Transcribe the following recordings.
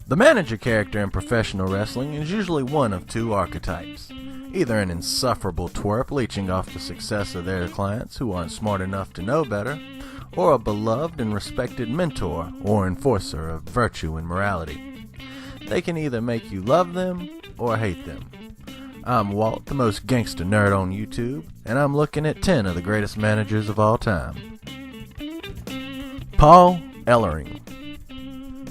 The manager character in professional wrestling is usually one of two archetypes. Either an insufferable twerp leeching off the success of their clients who aren't smart enough to know better, or a beloved and respected mentor or enforcer of virtue and morality. They can either make you love them or hate them. I'm Walt, the most gangster nerd on YouTube, and I'm looking at 10 of the greatest managers of all time. Paul Ellering.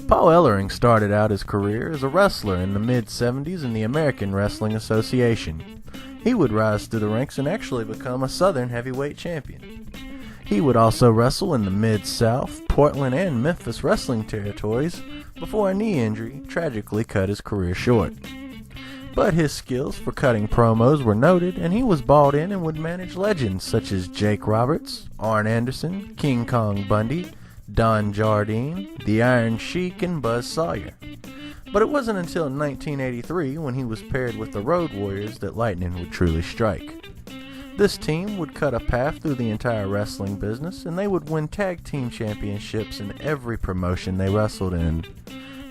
Paul Ellering started out his career as a wrestler in the mid-70s in the American Wrestling Association. He would rise through the ranks and actually become a Southern heavyweight champion. He would also wrestle in the Mid-South, Portland, and Memphis wrestling territories before a knee injury tragically cut his career short. But his skills for cutting promos were noted, and he was bought in and would manage legends such as Jake Roberts, Arn Anderson, King Kong Bundy, Don Jardine, the Iron Sheik, and Buzz Sawyer. But it wasn't until 1983, when he was paired with the Road Warriors, that lightning would truly strike. This team would cut a path through the entire wrestling business, and they would win tag team championships in every promotion they wrestled in.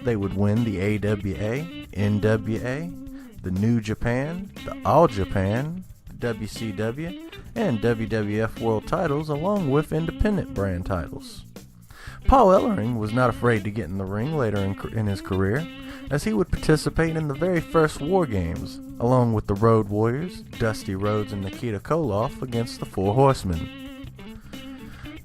They would win the AWA, NWA, the New Japan, the All Japan, the WCW, and WWF World titles, along with independent brand titles. Paul Ellering was not afraid to get in the ring later in his career, as he would participate in the very first War Games, along with the Road Warriors, Dusty Rhodes and Nikita Koloff, against the Four Horsemen.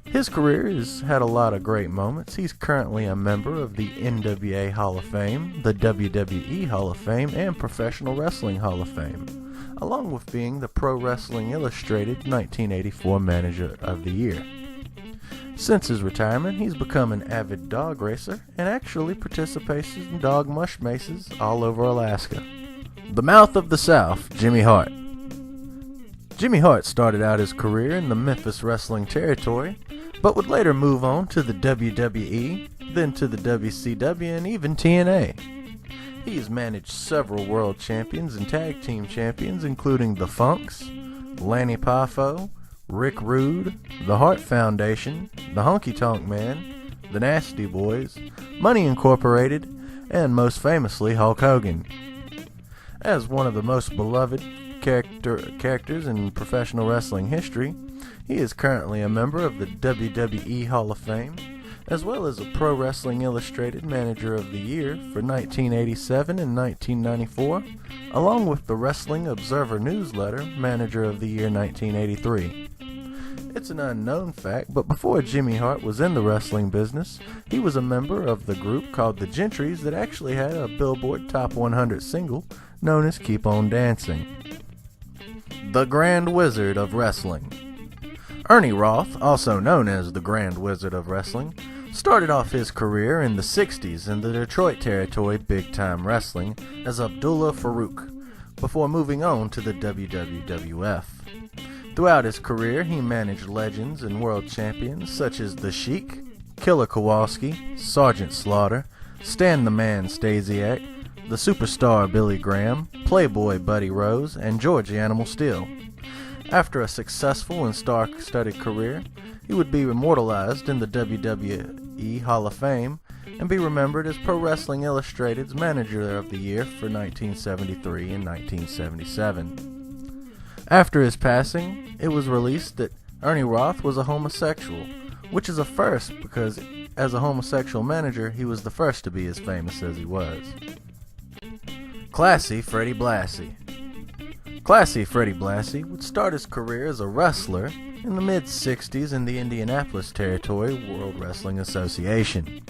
His career has had a lot of great moments. He's currently a member of the NWA Hall of Fame, the WWE Hall of Fame, and Professional Wrestling Hall of Fame, along with being the Pro Wrestling Illustrated 1984 Manager of the Year. Since his retirement, he's become an avid dog racer and actually participates in dog mush maces all over Alaska. The Mouth of the South, Jimmy Hart. Jimmy Hart started out his career in the Memphis wrestling territory, but would later move on to the WWE, then to the WCW, and even TNA. He has managed several world champions and tag team champions, including the Funks, Lanny Poffo, Rick Rude, the Hart Foundation, the Honky Tonk Man, the Nasty Boys, Money Incorporated, and most famously Hulk Hogan. As one of the most beloved characters in professional wrestling history, he is currently a member of the WWE Hall of Fame, as well as a Pro Wrestling Illustrated Manager of the Year for 1987 and 1994, along with the Wrestling Observer Newsletter Manager of the Year 1983. It's an unknown fact, but before Jimmy Hart was in the wrestling business, he was a member of the group called the Gentrys that actually had a Billboard Top 100 single known as Keep On Dancing. The Grand Wizard of Wrestling. Ernie Roth, also known as the Grand Wizard of Wrestling, started off his career in the 60s in the Detroit territory Big Time Wrestling as Abdullah Farouk, before moving on to the WWF. Throughout his career, he managed legends and world champions such as The Sheik, Killer Kowalski, Sergeant Slaughter, Stan the Man Stasiak, the Superstar Billy Graham, Playboy Buddy Rose, and George the Animal Steele. After a successful and star-studded career, he would be immortalized in the WWE Hall of Fame and be remembered as Pro Wrestling Illustrated's Manager of the Year for 1973 and 1977. After his passing, it was released that Ernie Roth was a homosexual, which is a first because as a homosexual manager, he was the first to be as famous as he was. Classy Freddy Blasi. Classy Freddy Blasi would start his career as a wrestler in the mid-60s in the Indianapolis Territory World Wrestling Association.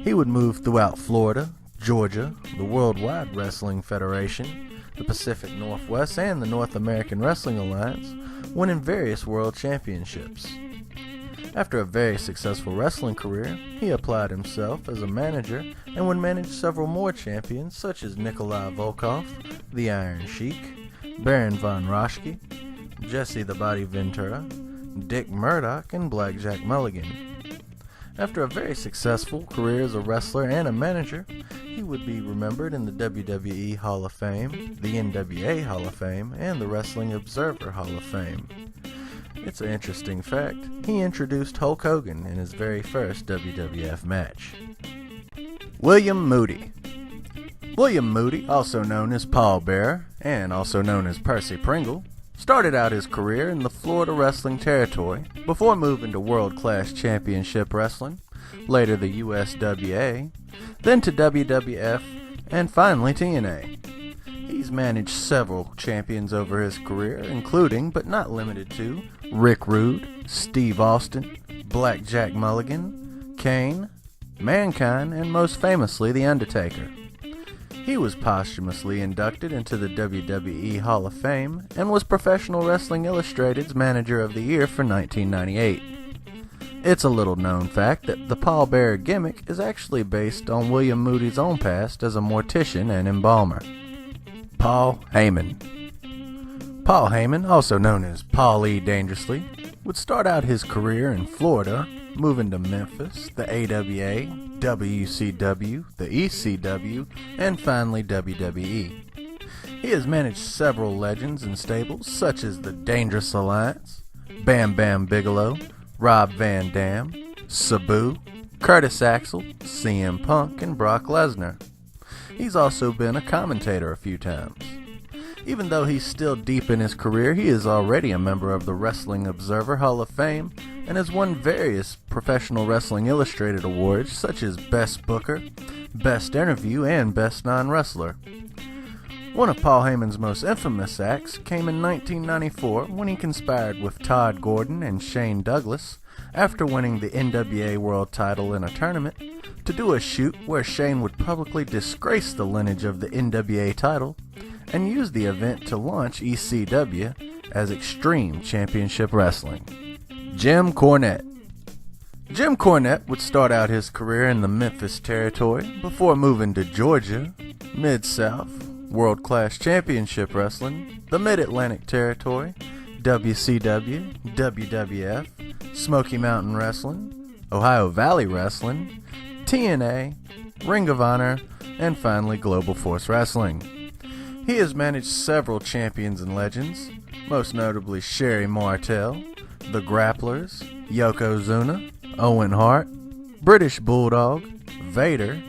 He would move throughout Florida, Georgia, the Worldwide Wrestling Federation, the Pacific Northwest, and the North American Wrestling Alliance, winning various world championships. After a very successful wrestling career, he applied himself as a manager and would manage several more champions such as Nikolai Volkov, the Iron Sheik, Baron von Raschke, Jesse the Body Ventura, Dick Murdoch, and Blackjack Mulligan. After a very successful career as a wrestler and a manager, he would be remembered in the WWE Hall of Fame, the NWA Hall of Fame, and the Wrestling Observer Hall of Fame. It's an interesting fact, he introduced Hulk Hogan in his very first WWF match. William Moody. William Moody, also known as Paul Bearer and also known as Percy Pringle, started out his career in the Florida wrestling territory before moving to World-Class Championship Wrestling, later the USWA, then to WWF, and finally TNA. He's managed several champions over his career, including, but not limited to, Rick Rude, Steve Austin, Blackjack Mulligan, Kane, Mankind, and most famously, The Undertaker. He was posthumously inducted into the WWE Hall of Fame and was Professional Wrestling Illustrated's Manager of the Year for 1998. It's a little known fact that the Paul Bearer gimmick is actually based on William Moody's own past as a mortician and embalmer. Paul Heyman. Paul Heyman, also known as Paul E. Dangerously, would start out his career in Florida, moving to Memphis, the AWA, WCW, the ECW, and finally WWE. He has managed several legends and stables such as the Dangerous Alliance, Bam Bam Bigelow, Rob Van Dam, Sabu, Curtis Axel, CM Punk, and Brock Lesnar. He's also been a commentator a few times. Even though he's still deep in his career, he is already a member of the Wrestling Observer Hall of Fame and has won various Professional Wrestling Illustrated awards such as Best Booker, Best Interview, and Best Non-Wrestler. One of Paul Heyman's most infamous acts came in 1994 when he conspired with Todd Gordon and Shane Douglas after winning the NWA World title in a tournament to do a shoot where Shane would publicly disgrace the lineage of the NWA title and use the event to launch ECW as Extreme Championship Wrestling. Jim Cornett. Jim Cornett would start out his career in the Memphis territory before moving to Georgia, Mid-South, World-Class Championship Wrestling, the Mid-Atlantic Territory, WCW, WWF, Smoky Mountain Wrestling, Ohio Valley Wrestling, TNA, Ring of Honor, and finally Global Force Wrestling. He has managed several champions and legends, most notably Sherry Martel, The Grapplers, Yokozuna, Owen Hart, British Bulldog, Vader,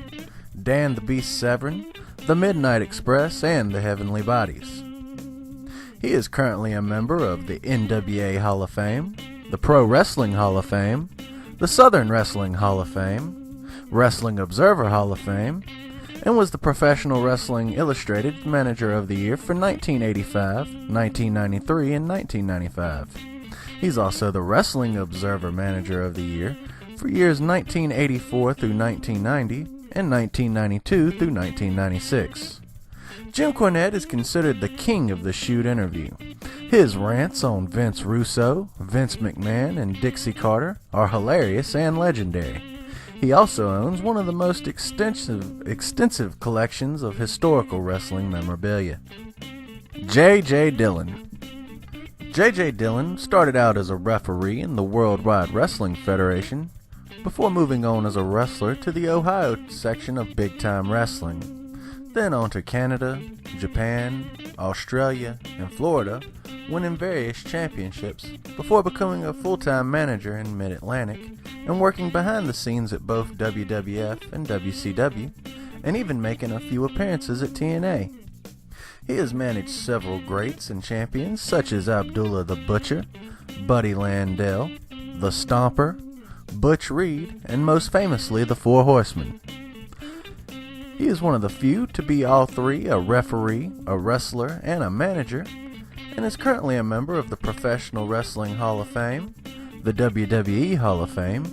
Dan the Beast Severn, the Midnight Express, and the Heavenly Bodies. He is currently a member of the NWA Hall of Fame, the Pro Wrestling Hall of Fame, the Southern Wrestling Hall of Fame, Wrestling Observer Hall of Fame, and was the Professional Wrestling Illustrated Manager of the Year for 1985, 1993, and 1995. He's also the Wrestling Observer Manager of the Year for years 1984 through 1990 and 1992 through 1996. Jim Cornette is considered the king of the shoot interview. His rants on Vince Russo, Vince McMahon, and Dixie Carter are hilarious and legendary. He also owns one of the most extensive collections of historical wrestling memorabilia. J.J. Dillon. J.J. Dillon started out as a referee in the Worldwide Wrestling Federation before moving on as a wrestler to the Ohio section of Big Time Wrestling, then on to Canada, Japan, Australia, and Florida, winning various championships before becoming a full-time manager in Mid-Atlantic and working behind the scenes at both WWF and WCW, and even making a few appearances at TNA. He has managed several greats and champions such as Abdullah the Butcher, Buddy Landell, the Stomper, Butch Reed, and most famously the Four Horsemen. He is one of the few to be all three, a referee, a wrestler, and a manager, and is currently a member of the Professional Wrestling Hall of Fame, the WWE Hall of Fame,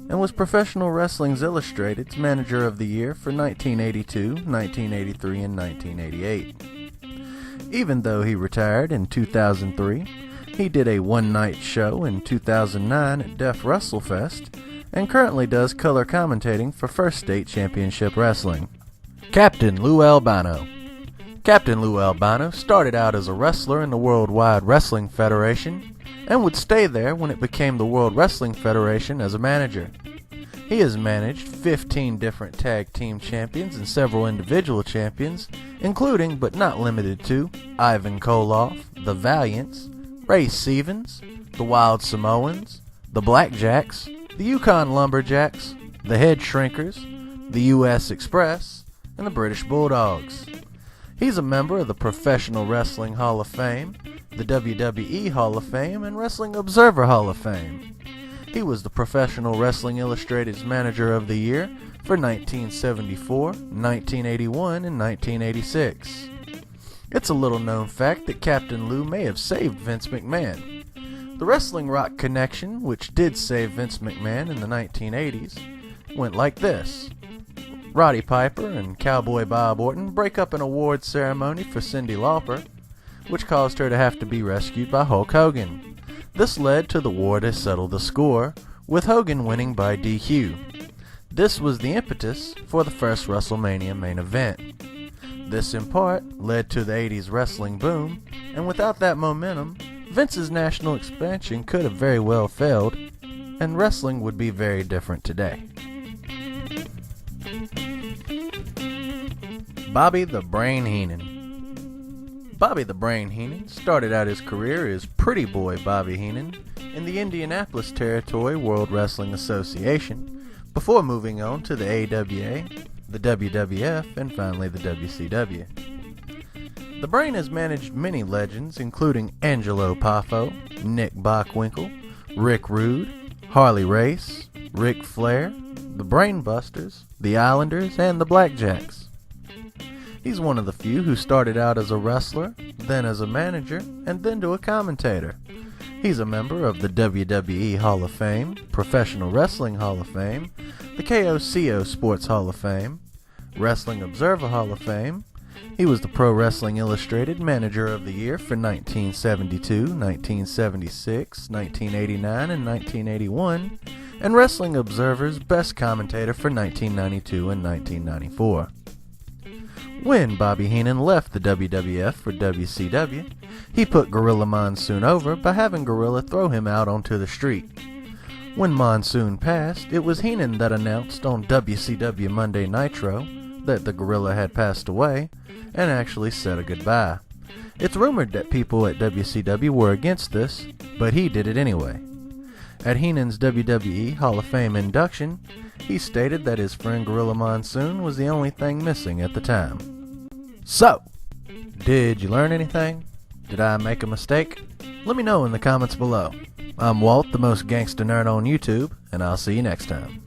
and was Professional Wrestling's Illustrated's Manager of the Year for 1982, 1983, and 1988. Even though he retired in 2003, he did a one-night show in 2009 at Def WrestleFest, and currently does color commentating for First State Championship Wrestling. Captain Lou Albano. Captain Lou Albano started out as a wrestler in the Worldwide Wrestling Federation and would stay there when it became the World Wrestling Federation as a manager. He has managed 15 different tag team champions and several individual champions, including but not limited to Ivan Koloff, the Valiants, Ray Stevens, the Wild Samoans, the Blackjacks, the Yukon Lumberjacks, the Head Shrinkers, the U.S. Express, and the British Bulldogs. He's a member of the Professional Wrestling Hall of Fame, the WWE Hall of Fame, and Wrestling Observer Hall of Fame. He was the Professional Wrestling Illustrated's Manager of the Year for 1974, 1981, and 1986. It's a little known fact that Captain Lou may have saved Vince McMahon. The Wrestling Rock connection, which did save Vince McMahon in the 1980s, went like this. Roddy Piper and Cowboy Bob Orton break up an award ceremony for Cyndi Lauper, which caused her to have to be rescued by Hulk Hogan. This led to the war to settle the score, with Hogan winning by DQ. This was the impetus for the first WrestleMania main event. This in part led to the 80s wrestling boom, and without that momentum, Vince's national expansion could have very well failed, and wrestling would be very different today. Bobby the Brain Heenan. Bobby the Brain Heenan started out his career as Pretty Boy Bobby Heenan in the Indianapolis Territory World Wrestling Association before moving on to the AWA, the WWF, and finally the WCW. The Brain has managed many legends including Angelo Poffo, Nick Bockwinkel, Rick Rude, Harley Race, Ric Flair, the Brainbusters, the Islanders, and the Blackjacks. He's one of the few who started out as a wrestler, then as a manager, and then to a commentator. He's a member of the WWE Hall of Fame, Professional Wrestling Hall of Fame, the KOCO Sports Hall of Fame, Wrestling Observer Hall of Fame. He was the Pro Wrestling Illustrated Manager of the Year for 1972, 1976, 1989, and 1981, and Wrestling Observer's Best Commentator for 1992 and 1994. When Bobby Heenan left the WWF for WCW, he put Gorilla Monsoon over by having Gorilla throw him out onto the street. When Monsoon passed, it was Heenan that announced on WCW Monday Nitro that the Gorilla had passed away, and actually said a goodbye. It's rumored that people at WCW were against this, but he did it anyway. At Heenan's WWE Hall of Fame induction, he stated that his friend Gorilla Monsoon was the only thing missing at the time. So, did you learn anything? Did I make a mistake? Let me know in the comments below. I'm Walt, the most gangsta nerd on YouTube, and I'll see you next time.